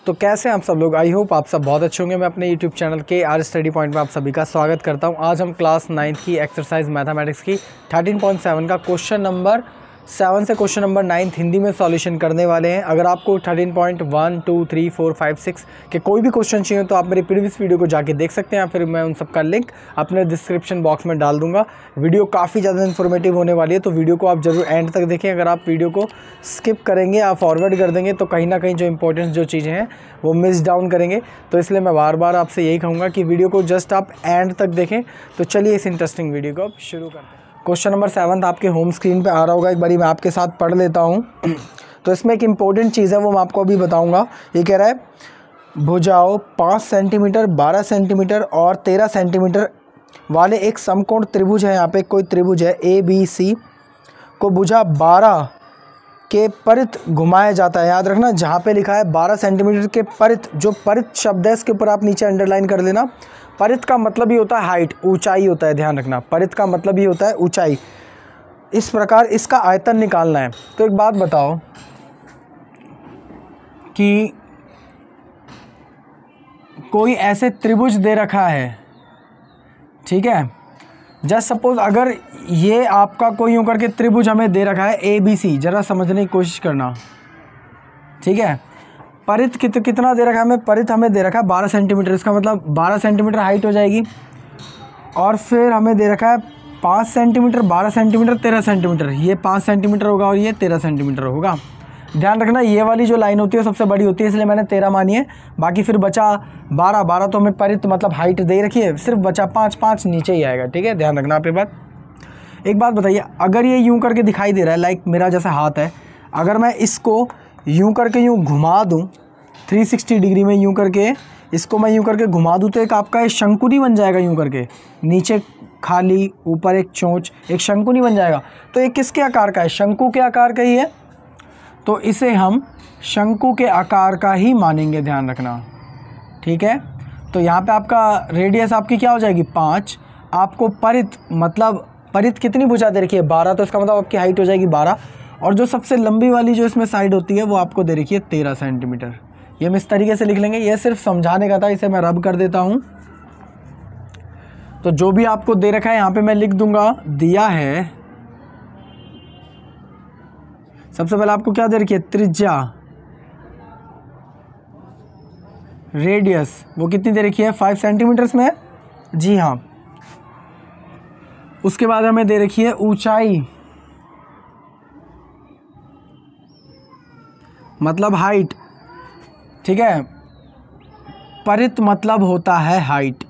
तो कैसे हैं आप सब लोग। आई होप आप सब बहुत अच्छे होंगे। मैं अपने यूट्यूब चैनल के आर स्टडी पॉइंट में आप सभी का स्वागत करता हूं। आज हम क्लास 9 की एक्सरसाइज मैथमेटिक्स की 13.7 का क्वेश्चन नंबर 7 से क्वेश्चन नंबर 9 हिंदी में सॉल्यूशन करने वाले हैं। अगर आपको 13.1, 2, 3, 4, 5, 6 के कोई भी क्वेश्चन चाहिए तो आप मेरी प्रीवियस वीडियो को जाके देख सकते हैं, फिर मैं उन सब का लिंक अपने डिस्क्रिप्शन बॉक्स में डाल दूंगा। वीडियो काफ़ी ज़्यादा इन्फॉर्मेटिव होने वाली है, तो वीडियो को आप ज़रूर एंड तक देखें। अगर आप वीडियो को स्किप करेंगे या फॉरवर्ड कर देंगे तो कहीं ना कहीं जो इंपॉर्टेंट जो चीज़ें हैं वो मिस डाउन करेंगे। तो इसलिए मैं बार बार आपसे यही कहूँगा कि वीडियो को जस्ट आप एंड तक देखें। तो चलिए इस इंटरेस्टिंग वीडियो को अब शुरू करते हैं। क्वेश्चन नंबर 7 आपके होम स्क्रीन पे आ रहा होगा, एक बारी मैं आपके साथ पढ़ लेता हूँ। तो इसमें एक इम्पॉर्टेंट चीज़ है वो मैं आपको अभी बताऊँगा। ये कह रहा है भुजाओं 5 सेंटीमीटर, 12 सेंटीमीटर और 13 सेंटीमीटर वाले एक समकोण त्रिभुज है। यहाँ पे कोई त्रिभुज है ABC को भुजा 12 के परित घुमाया जाता है। याद रखना जहाँ पे लिखा है 12 सेंटीमीटर के परित, जो परित शब्द है इसके ऊपर आप नीचे अंडरलाइन कर लेना। परित का मतलब ही होता है हाइट, ऊंचाई होता है। ध्यान रखना, परित का मतलब ही होता है ऊंचाई। इस प्रकार इसका आयतन निकालना है। तो एक बात बताओ कि कोई ऐसे त्रिभुज दे रखा है, ठीक है। जस्ट सपोज अगर ये आपका कोई यूं करके त्रिभुज हमें दे रखा है ABC, ज़रा समझने की कोशिश करना, ठीक है। परित कितना दे रखा है हमें, परित हमें दे रखा है 12 सेंटीमीटर। इसका मतलब 12 सेंटीमीटर हाइट हो जाएगी। और फिर हमें दे रखा है 5 सेंटीमीटर, 12 सेंटीमीटर, 13 सेंटीमीटर। ये 5 सेंटीमीटर होगा और ये 13 सेंटीमीटर होगा। ध्यान रखना ये वाली जो लाइन होती है सबसे बड़ी होती है, इसलिए मैंने 13 मानी है। बाकी फिर बचा 12 तो हमें परित मतलब हाइट दे रखी है, सिर्फ बचा 5 नीचे ही आएगा, ठीक है। ध्यान रखना आप ये बात। एक बात बताइए, अगर ये यूं करके दिखाई दे रहा है, लाइक मेरा जैसा हाथ है, अगर मैं इसको यूं करके यूं घुमा दूं 360 डिग्री में, यूं करके इसको मैं यूं करके घुमा दूं तो एक आपका एक शंकुनी बन जाएगा। यूं करके नीचे खाली, ऊपर एक चोंच, एक शंकुनी बन जाएगा। तो ये किसके आकार का है, शंकु के आकार का ही है, तो इसे हम शंकु के आकार का ही मानेंगे। ध्यान रखना, ठीक है। तो यहाँ पे आपका रेडियस आपकी क्या हो जाएगी 5। आपको परित मतलब परित कितनी भुजा दे रखी है 12, तो इसका मतलब आपकी हाइट हो जाएगी 12। और जो सबसे लंबी वाली जो इसमें साइड होती है वो आपको दे रखी है 13 सेंटीमीटर। ये हम इस तरीके से लिख लेंगे। ये सिर्फ समझाने का था, इसे मैं रब कर देता हूँ। तो जो भी आपको दे रखा है यहाँ पे मैं लिख दूंगा। दिया है, सबसे पहले आपको क्या दे रखी है, त्रिज्या, रेडियस वो कितनी दे रखी है 5 सेंटीमीटर्स में, जी हाँ। उसके बाद हमें दे रखी है ऊंचाई मतलब हाइट, ठीक है। परित मतलब होता है हाइट,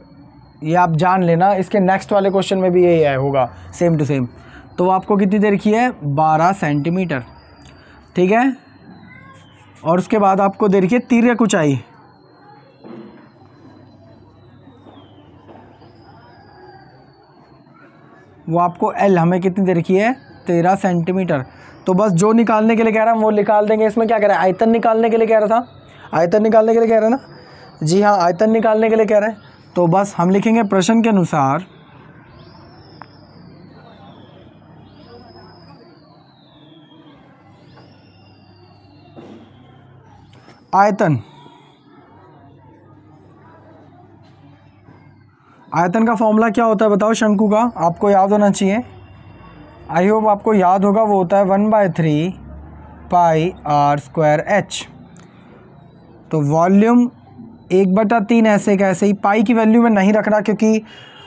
ये आप जान लेना। इसके नेक्स्ट वाले क्वेश्चन में भी यही है, होगा सेम टू सेम। तो आपको कितनी दे रखी है 12 सेंटीमीटर, ठीक है। और उसके बाद आपको दे रखी है तिर्यक ऊंचाई, वो आपको L हमें कितनी दे रखी है 13 सेंटीमीटर। तो बस जो निकालने के लिए कह रहा है वो निकाल देंगे। इसमें क्या कह रहा है, आयतन निकालने के लिए कह रहा था, आयतन निकालने के लिए कह रहा है ना, जी हाँ, आयतन निकालने के लिए कह रहे हैं। तो बस हम लिखेंगे प्रश्न के अनुसार आयतन, आयतन का फॉर्मूला क्या होता है बताओ शंकु का, आपको याद होना चाहिए। आई होप आपको याद होगा। वो होता है 1/3 पाई r² h। तो वॉल्यूम 1/3 ऐसे का ऐसे ही। पाई की वैल्यू में नहीं रखना क्योंकि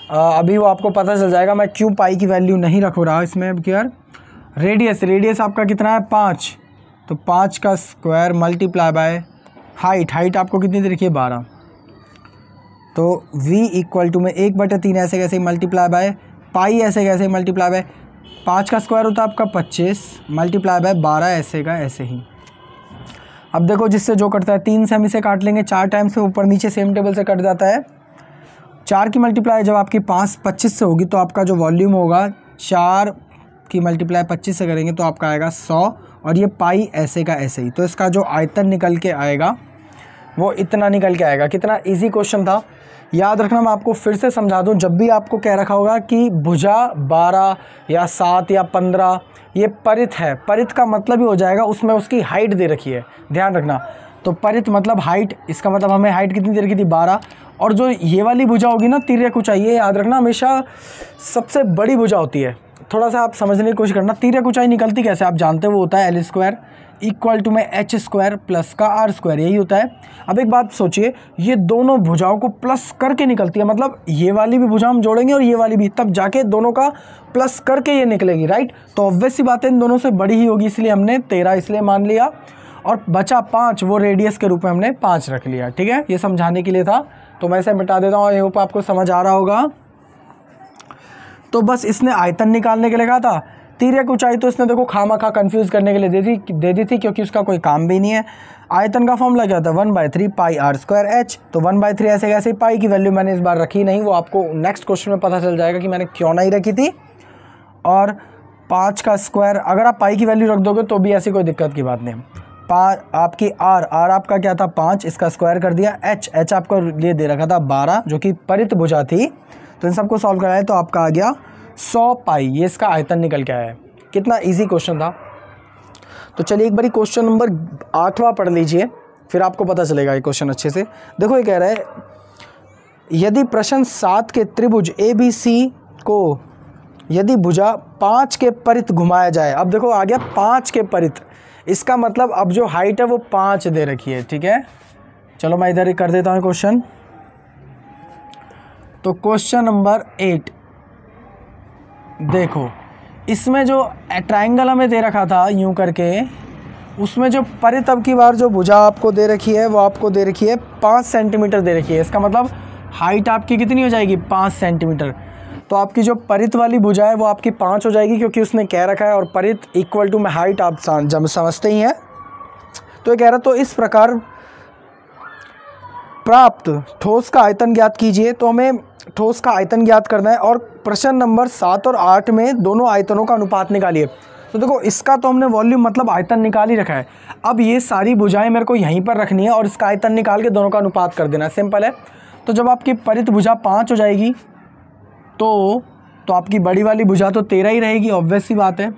अभी वो आपको पता चल जाएगा मैं क्यों पाई की वैल्यू नहीं रख रहा इसमें। अब यार रेडियस, रेडियस आपका कितना है 5, तो 5 का square multiply by height, height आपको कितनी दे रखी है 12। तो v इक्वल टू में 1/3 ऐसे कैसे ही मल्टीप्लाई बाय पाई ऐसे कैसे ही मल्टीप्लाई बाय 5 का स्क्वायर होता है आपका 25 मल्टीप्लाई बाय 12 ऐसे का ऐसे ही। अब देखो जिससे जो कटता है 3 से हम इसे काट लेंगे, 4 टाइम से ऊपर नीचे सेम टेबल से कट जाता है। 4 की मल्टीप्लाई जब आपकी 25 से होगी तो आपका जो वॉल्यूम होगा 4 की मल्टीप्लाई 25 से करेंगे तो आपका आएगा 100। और ये पाई ऐसे का ऐसे ही। तो इसका जो आयतन निकल के आएगा वो इतना निकल के आएगा। कितना इजी क्वेश्चन था, याद रखना। मैं आपको फिर से समझा दूं, जब भी आपको कह रखा होगा कि भुजा 12 या 7 या 15 ये परित है, परित का मतलब ही हो जाएगा उसमें उसकी हाइट दे रखी है। ध्यान रखना, तो परित मतलब हाइट, इसका मतलब हमें हाइट कितनी दे रखी थी 12। और जो ये वाली भुजा होगी ना तिर्यक ऊंचाई, ये याद रखना हमेशा सबसे बड़ी भुजा होती है। थोड़ा सा आप समझने की कोशिश करना, तिर्यक ऊंचाई निकलती कैसे आप जानते हो, वो होता है L² इक्वल टू में H² प्लस का R², यही होता है। अब एक बात सोचिए, ये दोनों भुजाओं को प्लस करके निकलती है, मतलब ये वाली भी भुजा हम जोड़ेंगे और ये वाली भी, तब जाके दोनों का प्लस करके ये निकलेगी, राइट। तो ऑब्वियस सी बात है इन दोनों से बड़ी ही होगी, इसलिए हमने 13 इसलिए मान लिया। और बचा 5, वो रेडियस के रूप में हमने 5 रख लिया, ठीक है। ये समझाने के लिए था, तो मैं इसे मिटा देता हूँ। आई होप आपको समझ आ रहा होगा। तो बस इसने आयतन निकालने के लिए कहा था। तिर्यक ऊंचाई तो इसने देखो खामा कंफ्यूज करने के लिए दे दी थी, क्योंकि उसका कोई काम भी नहीं है। आयतन का फॉर्मूला क्या था, 1/3 पाई R²H। तो 1/3 ऐसे कैसे, पाई की वैल्यू मैंने इस बार रखी नहीं, वो आपको नेक्स्ट क्वेश्चन में पता चल जाएगा कि मैंने क्यों नहीं रखी थी। और 5 का स्क्वायर, अगर आप पाई की वैल्यू रख दोगे तो भी ऐसी कोई दिक्कत की बात नहीं। आपकी R आपका क्या था 5, इसका स्क्वायर कर दिया। H आपको लिए दे रखा था 12, जो कि परित भुजा थी। तो इन सबको सॉल्व कराए तो आपका आ गया 100 पाई, ये इसका आयतन निकल के आया है। कितना इजी क्वेश्चन था। तो चलिए एक बारी क्वेश्चन नंबर 8वां पढ़ लीजिए, फिर आपको पता चलेगा ये क्वेश्चन अच्छे से। देखो ये कह रहा है, यदि प्रश्न 7 के त्रिभुज ABC को यदि भुजा 5 के परित घुमाया जाए। अब देखो आ गया 5 के परित, इसका मतलब अब जो हाइट है वो 5 दे रखी है, ठीक है। चलो मैं इधर ही कर देता हूँ क्वेश्चन। तो क्वेश्चन नंबर 8 देखो, इसमें जो ट्रायंगल हमें दे रखा था यूं करके, उसमें जो परित अब की बार जो भुजा आपको दे रखी है वो आपको दे रखी है 5 सेंटीमीटर दे रखी है। इसका मतलब हाइट आपकी कितनी हो जाएगी 5 सेंटीमीटर। तो आपकी जो परित वाली भुजा है वो आपकी 5 हो जाएगी, क्योंकि उसने कह रखा है, और परित इक्वल टू में हाइट आप जब समझते ही हैं। तो ये कह रहा, तो इस प्रकार प्राप्त ठोस का आयतन ज्ञात कीजिए। तो हमें ठोस का आयतन ज्ञात करना है, और प्रश्न नंबर 7 और 8 में दोनों आयतनों का अनुपात निकालिए। तो देखो इसका तो हमने वॉल्यूम मतलब आयतन निकाल ही रखा है। अब ये सारी भुजाएं मेरे को यहीं पर रखनी है और इसका आयतन निकाल के दोनों का अनुपात कर देना, सिंपल है। तो जब आपकी परित भुजा 5 हो जाएगी तो आपकी बड़ी वाली भुजा तो 13 ही रहेगी, ऑब्वियस सी बात है।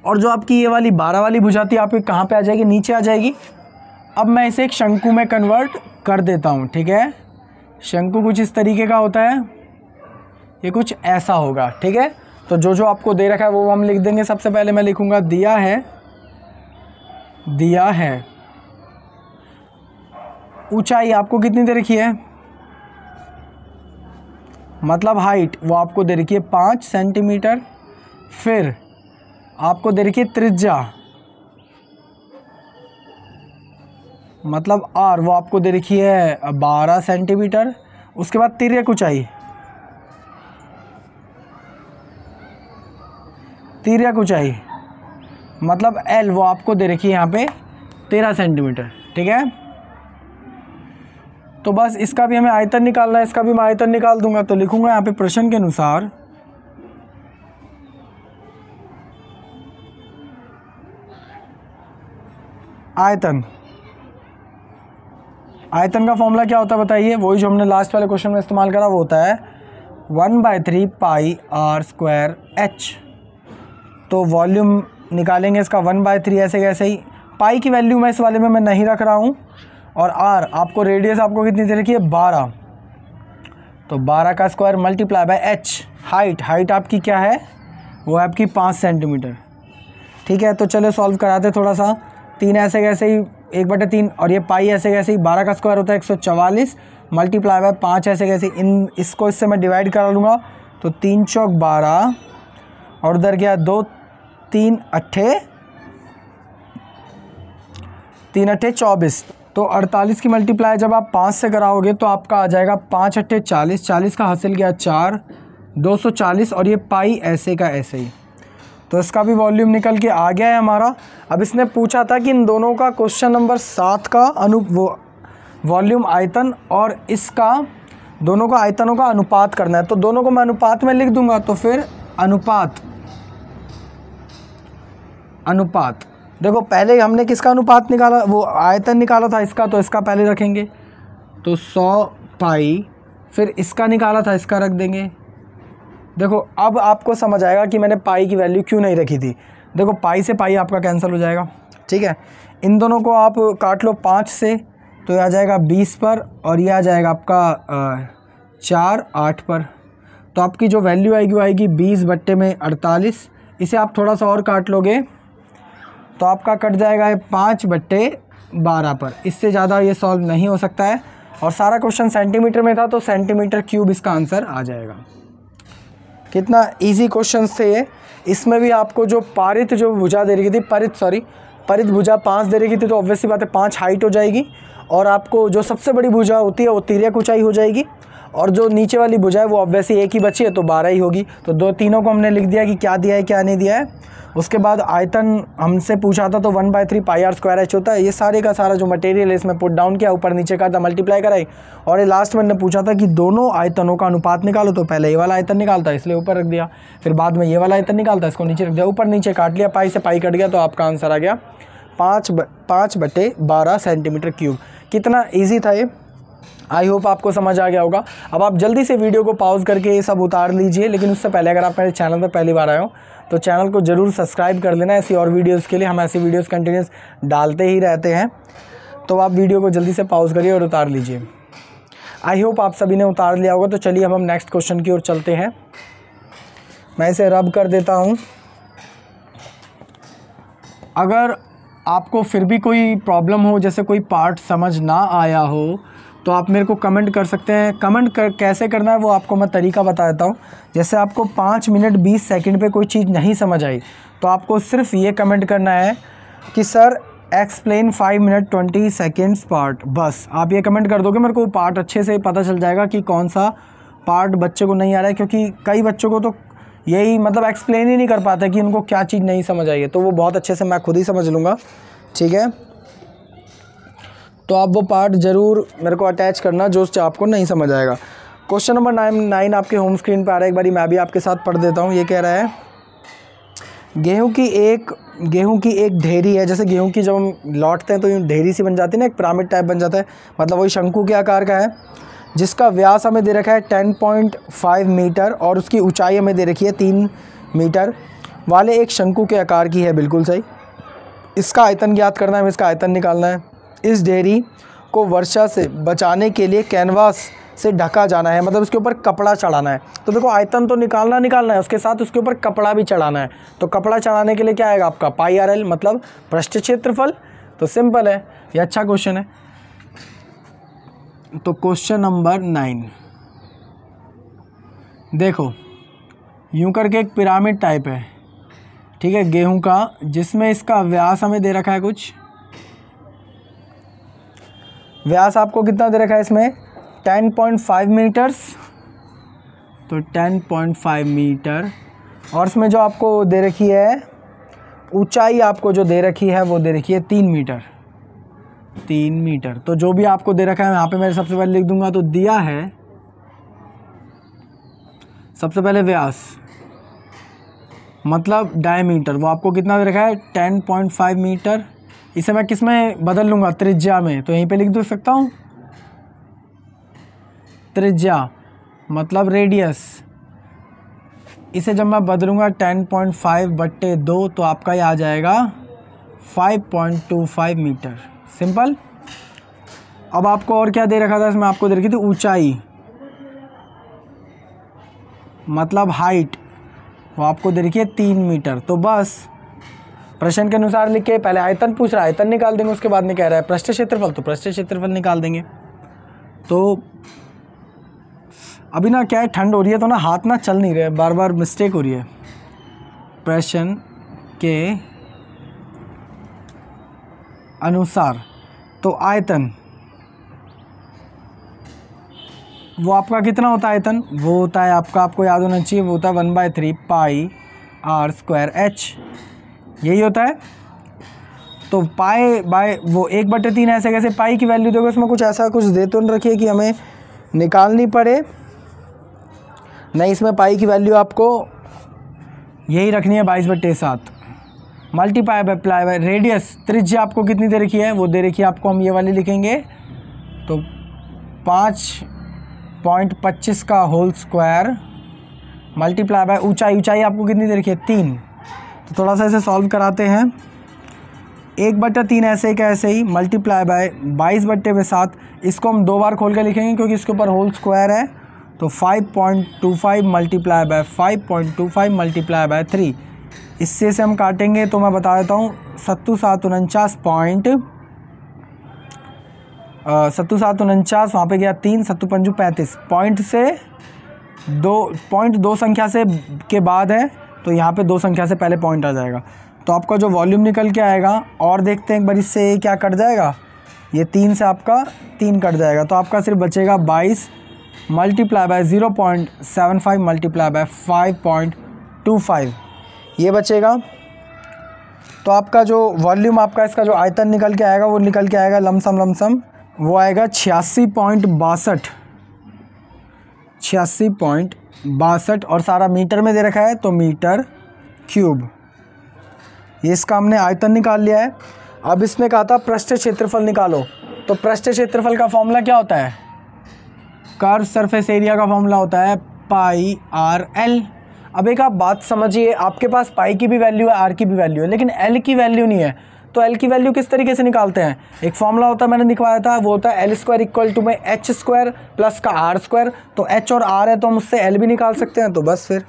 और जो आपकी ये वाली 12 वाली भुजा थी आपकी कहाँ पे आ जाएगी, नीचे आ जाएगी। अब मैं इसे एक शंकु में कन्वर्ट कर देता हूँ, ठीक है। शंकु कुछ इस तरीके का होता है, ये कुछ ऐसा होगा, ठीक है। तो जो जो आपको दे रखा है वो हम लिख देंगे। सबसे पहले मैं लिखूंगा दिया है ऊंचाई आपको कितनी दे रखी है, मतलब हाइट वो आपको दे रखी है 5 सेंटीमीटर। फिर आपको दे रखी है त्रिज्या, मतलब R वो आपको दे रखी है 12 सेंटीमीटर। उसके बाद तिर्यक ऊंचाई, मतलब L वो आपको दे रखी है यहाँ पे 13 सेंटीमीटर, ठीक है। तो बस इसका भी हमें आयतन निकालना है, इसका भी मैं आयतन निकाल दूंगा। तो लिखूंगा यहाँ पे प्रश्न के अनुसार आयतन का फॉर्मूला क्या होता है बताइए, वही जो हमने लास्ट वाले क्वेश्चन में इस्तेमाल करा, वो होता है 1/3 पाई R²H। तो वॉल्यूम निकालेंगे इसका 1/3 ऐसे कैसे ही। पाई की वैल्यू मैं इस वाले में मैं नहीं रख रहा हूँ। और R आपको रेडियस आपको कितनी दे रखी है 12, तो 12 का square multiply by H। Height आपकी क्या है, वो है आपकी 5 सेंटीमीटर, ठीक है। तो चलो सॉल्व कराते थोड़ा सा। 3 ऐसे कैसे ही 1/3, और ये पाई ऐसे कैसे ही 12 का स्क्वायर होता है 144 मल्टीप्लाई बाय 5 ऐसे कैसे, इसको इससे मैं डिवाइड करा लूँगा। तो 3 चौक 12 और उधर गया 2 3 अट्ठे 24। तो 48 की मल्टीप्लाई जब आप 5 से कराओगे तो आपका आ जाएगा 5 अट्ठे 40, 40 का हासिल गया 4, 240, और ये पाई ऐसे का ऐसे ही। तो इसका भी वॉल्यूम निकल के आ गया है हमारा। अब इसने पूछा था कि इन दोनों का क्वेश्चन नंबर 7 का वॉल्यूम आयतन और इसका दोनों का आयतनों का अनुपात करना है। तो दोनों को मैं अनुपात में लिख दूंगा। तो फिर अनुपात देखो पहले हमने किसका अनुपात निकाला, वो आयतन निकाला था इसका, तो इसका पहले रखेंगे। तो 100 पाई, फिर इसका निकाला था, इसका रख देंगे। देखो अब आपको समझ आएगा कि मैंने पाई की वैल्यू क्यों नहीं रखी थी। देखो पाई से पाई आपका कैंसिल हो जाएगा, ठीक है। इन दोनों को आप काट लो 5 से, तो ये आ जाएगा 20 पर, और ये आ जाएगा आपका 4 8 पर। तो आपकी जो वैल्यू आएगी वो आएगी 20/48। इसे आप थोड़ा सा और काट लोगे तो आपका कट जाएगा 5/12 पर। इससे ज़्यादा ये सॉल्व नहीं हो सकता है। और सारा क्वेश्चन सेंटीमीटर में था, तो सेंटीमीटर क्यूब इसका आंसर आ जाएगा। कितना इजी क्वेश्चन थे ये। इसमें भी आपको जो पारित जो भुजा दे रही थी, परित भुजा 5 दे रही थी, तो ऑब्वियसली बात है 5 हाइट हो जाएगी। और आपको जो सबसे बड़ी भुजा होती है वो तिर्यक ऊंचाई हो जाएगी, और जो नीचे वाली भुजा है वो ऑब्वियसली एक ही बची है, तो 12 ही होगी। तो तीनों को हमने लिख दिया कि क्या दिया है क्या नहीं दिया है। उसके बाद आयतन हमसे पूछा था, तो 1/3 πr²h होता है। ये सारे का सारा जो मटेरियल है इसमें पुट डाउन किया, ऊपर नीचे का था, मल्टीप्लाई कराई। और ये लास्ट में ने पूछा था कि दोनों आयतनों का अनुपात निकालो, तो पहले ये वाला आयतन निकालता है इसलिए ऊपर रख दिया, फिर बाद में ये वाला आयतन निकालता है इसको नीचे रख दिया, ऊपर नीचे काट लिया, पाई से पाई कट गया, तो आपका आंसर आ गया 5/12 सेंटीमीटर क्यूब। कितना ईजी था ये, आई होप आपको समझ आ गया होगा। अब आप जल्दी से वीडियो को पॉज करके ये सब उतार लीजिए, लेकिन उससे पहले अगर आप मेरे चैनल पर पहली बार आए हो तो चैनल को ज़रूर सब्सक्राइब कर लेना। ऐसी और वीडियोस के लिए हम ऐसी वीडियोस कंटिन्यूस डालते ही रहते हैं। तो आप वीडियो को जल्दी से पॉज करिए और उतार लीजिए। आई होप आप सभी ने उतार लिया होगा। तो चलिए अब हम नेक्स्ट क्वेश्चन की ओर चलते हैं। मैं इसे रब कर देता हूँ। अगर आपको फिर भी कोई प्रॉब्लम हो, जैसे कोई पार्ट समझ ना आया हो, तो आप मेरे को कमेंट कर सकते हैं। कैसे करना है वो आपको मैं तरीका बता देता हूँ। जैसे आपको 5 मिनट 20 सेकंड पे कोई चीज़ नहीं समझ आई, तो आपको सिर्फ ये कमेंट करना है कि sir explain 5 minute 20 seconds part. बस आप ये कमेंट कर दोगे, मेरे को पार्ट अच्छे से पता चल जाएगा कि कौन सा पार्ट बच्चे को नहीं आ रहा है। क्योंकि कई बच्चों को तो यही मतलब एक्सप्लेन ही नहीं कर पाता कि उनको क्या चीज़ नहीं समझ आई है, तो वो बहुत अच्छे से मैं खुद ही समझ लूँगा। ठीक है, तो आप वो पार्ट ज़रूर मेरे को अटैच करना जो आपको नहीं समझ आएगा। क्वेश्चन नंबर 9 आपके होम स्क्रीन पर आ रहा है। एक बारी मैं भी आपके साथ पढ़ देता हूँ। ये कह रहा है गेहूं की एक ढेरी है। जैसे गेहूं की जब हम लौटते हैं तो यूँ ढेरी सी बन जाती है ना, एक पिरामिड टाइप बन जाता है, मतलब वही शंकु के आकार का है, जिसका व्यास हमें दे रखा है 10.5 मीटर और उसकी ऊंचाई हमें दे रखी है 3 मीटर वाले एक शंकु के आकार की है। बिल्कुल सही। इसका आयतन ज्ञात करना है, इसका आयतन निकालना है। इस ढेरी को वर्षा से बचाने के लिए कैनवास से ढका जाना है, मतलब उसके ऊपर कपड़ा चढ़ाना है। तो देखो आयतन तो निकालना है, उसके साथ उसके ऊपर कपड़ा भी चढ़ाना है। तो कपड़ा चढ़ाने के लिए क्या आएगा आपका πrl, मतलब पृष्ठ क्षेत्रफल। तो सिंपल है, ये अच्छा क्वेश्चन है। तो क्वेश्चन नंबर 9 देखो, यूं करके एक पिरामिड टाइप है, ठीक है, गेहूं का, जिसमें इसका व्यास हमें दे रखा है कुछ। व्यास आपको कितना दे रखा है इसमें 10.5 मीटर्स, तो 10.5 मीटर। और इसमें जो आपको दे रखी है ऊंचाई, आपको जो दे रखी है वो दे रखी है 3 मीटर। तो जो भी आपको दे रखा है यहाँ पे मैं सबसे पहले लिख दूंगा। तो दिया है सबसे पहले व्यास मतलब डायमीटर, वो आपको कितना दे रखा है 10.5 मीटर। इसे मैं किस में बदल लूँगा, त्रिज्या में, तो यहीं पे लिख दो सकता हूँ त्रिज्या मतलब रेडियस। इसे जब मैं बदलूँगा 10.5/2, तो आपका ये आ जाएगा 5.25 मीटर। सिंपल। अब आपको और क्या दे रखा था इसमें, आपको दे रखी थी ऊंचाई मतलब हाइट, वो आपको दे रखी है 3 मीटर। तो बस प्रश्न के अनुसार लिख के, पहले आयतन पूछ रहा है आयतन निकाल देंगे, उसके बाद में कह रहा है पृष्ठ क्षेत्रफल, तो पृष्ठ क्षेत्रफल निकाल देंगे। तो अभी ना क्या है, ठंड हो रही है तो ना हाथ ना चल नहीं रहे, बार बार मिस्टेक हो रही है। प्रश्न के अनुसार तो आयतन वो आपका कितना होता है, आयतन वो होता है आपका, आपको याद होना चाहिए, वो होता है 1/3 πr²h, यही होता है। तो पाई बाय वो 1/3 ऐसे कैसे, पाई की वैल्यू देखो, इसमें कुछ ऐसा कुछ दे तो नहीं रखिए कि हमें निकालनी पड़े, नहीं, इसमें पाई की वैल्यू आपको यही रखनी है 22/7 मल्टीप्लाई बाय रेडियस। त्रिज्या आपको कितनी दे रखी है, वो दे रखी है आपको, हम ये वाली लिखेंगे, तो 5.25 का होल स्क्वायर मल्टीप्लाई बाय ऊंचाई आपको कितनी दे रखी है 3। तो थोड़ा सा इसे सॉल्व कराते हैं। 1/3 ऐसे का ऐसे ही मल्टीप्लाई बाय 22/7, इसको हम 2 बार खोल के लिखेंगे क्योंकि इसके ऊपर होल स्क्वायर है। तो 5.25 मल्टीप्लाई बाय 5.25 मल्टीप्लाई बाय 3, इससे से हम काटेंगे तो मैं बता देता हूँ 7 वहाँ पे गया 3, 7 35 पॉइंट से 2 संख्या से के बाद है, तो यहाँ पे 2 संख्या से पहले पॉइंट आ जाएगा। तो आपका जो वॉल्यूम निकल के आएगा, और देखते हैं एक बार इससे क्या कट जाएगा, ये 3 से आपका 3 कट जाएगा, तो आपका सिर्फ बचेगा 22 मल्टीप्लाई बाय 0.75 मल्टीप्लाई बाय 5.25, ये बचेगा। तो आपका जो वॉल्यूम, आपका इसका जो आयतन निकल के आएगा वो निकल के आएगा लमसम वो आएगा 86.62 और सारा मीटर में दे रखा है, तो मीटर क्यूब। ये इसका हमने आयतन निकाल लिया है। अब इसमें कहा था पृष्ठ क्षेत्रफल निकालो, तो पृष्ठ क्षेत्रफल का फॉर्मूला क्या होता है? कर्व सरफेस एरिया का फॉर्मूला होता है पाई आर एल। अब एक आप बात समझिए, आपके पास पाई की भी वैल्यू है, आर की भी वैल्यू है, लेकिन एल की वैल्यू नहीं है। तो एल की वैल्यू किस तरीके से निकालते हैं? एक फॉर्मूला होता है, मैंने दिखवाया था, वो होता है L² इक्वल टू में H² प्लस का R²। तो H और R है तो हम उससे L भी निकाल सकते हैं। तो बस फिर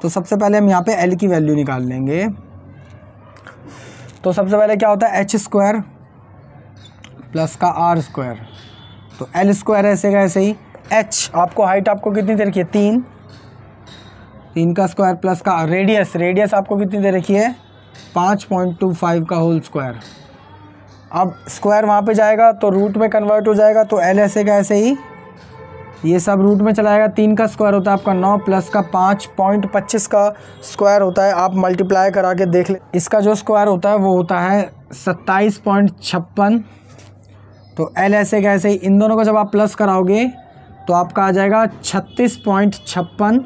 तो सबसे पहले हम यहाँ पे L की वैल्यू निकाल लेंगे। तो सबसे पहले क्या होता है H² प्लस का R², तो L² ऐसे का ऐसे ही। H आपको हाइट आपको कितनी दे रखी है? 3 का स्क्वायर प्लस का रेडियस आपको कितनी दे रखी है? 5.25 का होल स्क्वायर। अब स्क्वायर वहाँ पे जाएगा तो रूट में कन्वर्ट हो जाएगा, तो L ऐसे का ऐसे ही, ये सब रूट में चला जाएगा। 3 का स्क्वायर होता है आपका 9 प्लस का 5.25 का स्क्वायर होता है, आप मल्टीप्लाई करा के देख ले। इसका जो स्क्वायर होता है वो होता है 27.56। तो L ऐसे का ऐसे ही, इन दोनों को जब आप प्लस कराओगे तो आपका आ जाएगा 36.56।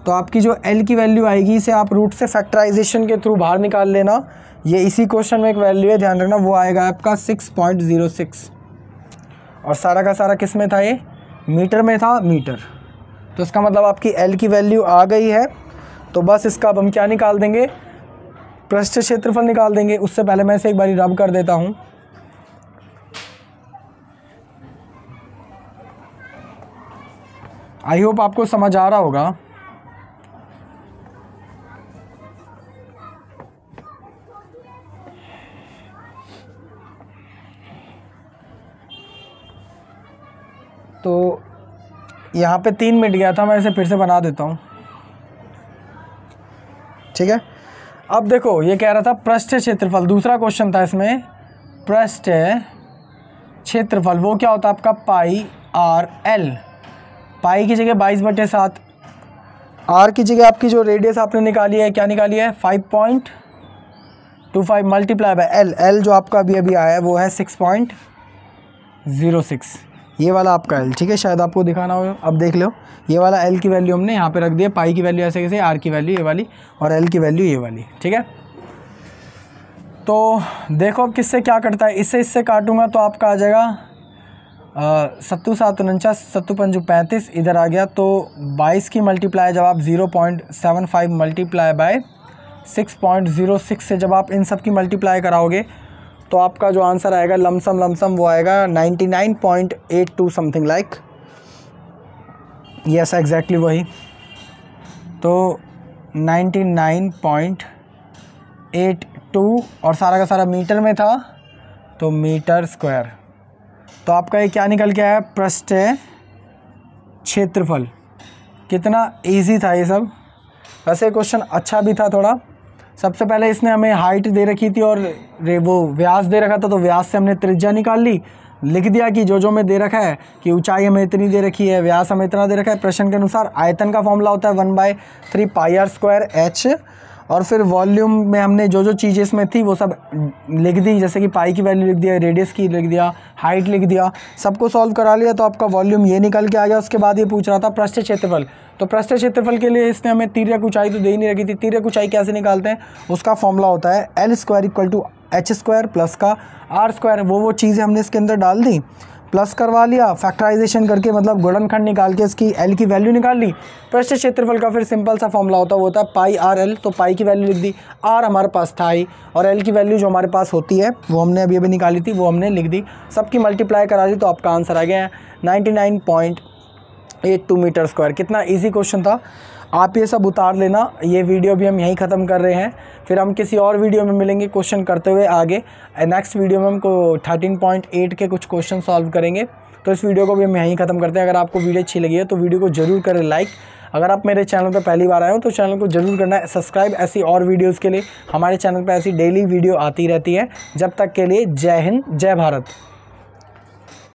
तो आपकी जो L की वैल्यू आएगी, इसे आप रूट से फैक्टराइजेशन के थ्रू बाहर निकाल लेना। ये इसी क्वेश्चन में एक वैल्यू है, ध्यान रखना, वो आएगा आपका 6.06। और सारा का सारा किस में था? ये मीटर में था, मीटर। तो इसका मतलब आपकी L की वैल्यू आ गई है। तो बस इसका अब हम क्या निकाल देंगे? पृष्ठ क्षेत्रफल निकाल देंगे। उससे पहले मैं इसे एक बार रब कर देता हूँ। आई होप आपको समझ आ रहा होगा। तो यहाँ पे 3 मिट गया था, मैं इसे फिर से बना देता हूँ, ठीक है। अब देखो ये कह रहा था पृष्ठ क्षेत्रफल, दूसरा क्वेश्चन था इसमें। पृष्ठ क्षेत्रफल वो क्या होता है आपका? पाई आर एल। पाई की जगह 22/7, आर की जगह आपकी जो रेडियस आपने निकाली है, क्या निकाली है? 5.25 मल्टीप्लाई बाय एल। एल जो आपका अभी अभी आया है वो है 6.06, ये वाला आपका एल, ठीक है। शायद आपको दिखाना हो, अब देख लो, ये वाला एल की वैल्यू हमने यहाँ पे रख दी है। पाई की वैल्यू ऐसे कैसे, आर की वैल्यू ये वाली और एल की वैल्यू ये वाली, ठीक है। तो देखो अब किससे क्या कटता है, इससे काटूंगा तो आपका आ जाएगा 7 7 49, 7 5 35, इधर आ गया। तो 22 की मल्टीप्लाई जब आप 0.75 मल्टीप्लाई बाय 6.06 से जब आप इन सब की मल्टीप्लाई कराओगे तो आपका जो आंसर आएगा लमसम वो आएगा 99.82 समथिंग लाइक, यस एग्जैक्टली वही। तो 99.82 और सारा का सारा मीटर में था, तो मीटर स्क्वायर। तो आपका ये क्या निकल के आया? पृष्ठ क्षेत्रफल। कितना इजी था ये सब। वैसे क्वेश्चन अच्छा भी था थोड़ा। सबसे पहले इसने हमें हाइट दे रखी थी और वो व्यास दे रखा था, तो व्यास से हमने त्रिज्या निकाल ली, लिख दिया कि जो में दे रखा है कि ऊंचाई हमें इतनी दे रखी है, व्यास हमें इतना दे रखा है प्रश्न के अनुसार। आयतन का फॉर्मूला होता है 1/3 पाई आर स्क्वायर एच। और फिर वॉल्यूम में हमने जो चीज़ें इसमें थी वो सब लिख दी, जैसे कि पाई की वैल्यू लिख दिया, रेडियस की लिख दिया, हाइट लिख दिया, सबको सॉल्व करा लिया। तो आपका वॉल्यूम ये निकल के आ गया। उसके बाद ये पूछ रहा था पृष्ठ क्षेत्रफल। तो पृष्ठ क्षेत्रफल के लिए इसने हमें तिर्यक ऊंचाई तो दे ही नहीं रखी थी। तिर्यक ऊंचाई कैसे निकालते हैं? उसका फॉर्मूला होता है L² equal to H² plus का R²। वो चीज़ें हमने इसके अंदर डाल दी, प्लस करवा लिया, फैक्टराइजेशन करके मतलब गुणनखंड निकाल के इसकी एल की वैल्यू निकाल ली। पृष्ठ क्षेत्रफल का फिर सिंपल सा फॉर्मूला होता है, वो होता है पाई आर एल। तो पाई की वैल्यू लिख दी, आर हमारे पास था ही, और एल की वैल्यू जो हमारे पास होती है वो हमने अभी निकाली थी, वो हमने लिख दी। सबकी मल्टीप्लाई करा दी तो आपका आंसर आ गया 99.82 मीटर स्क्वायर। कितना ईजी क्वेश्चन था, आप ये सब उतार लेना। ये वीडियो भी हम यहीं ख़त्म कर रहे हैं, फिर हम किसी और वीडियो में मिलेंगे क्वेश्चन करते हुए आगे। नेक्स्ट वीडियो में हमको 13.8 के कुछ क्वेश्चन सॉल्व करेंगे। तो इस वीडियो को भी हम यहीं ख़त्म करते हैं। अगर आपको वीडियो अच्छी लगी है तो वीडियो को ज़रूर करें लाइक। अगर आप मेरे चैनल पर पहली बार आए हो तो चैनल को ज़रूर करना है सब्सक्राइब। ऐसी और वीडियोज़ के लिए हमारे चैनल पर ऐसी डेली वीडियो आती रहती है। जब तक के लिए जय हिंद, जय भारत।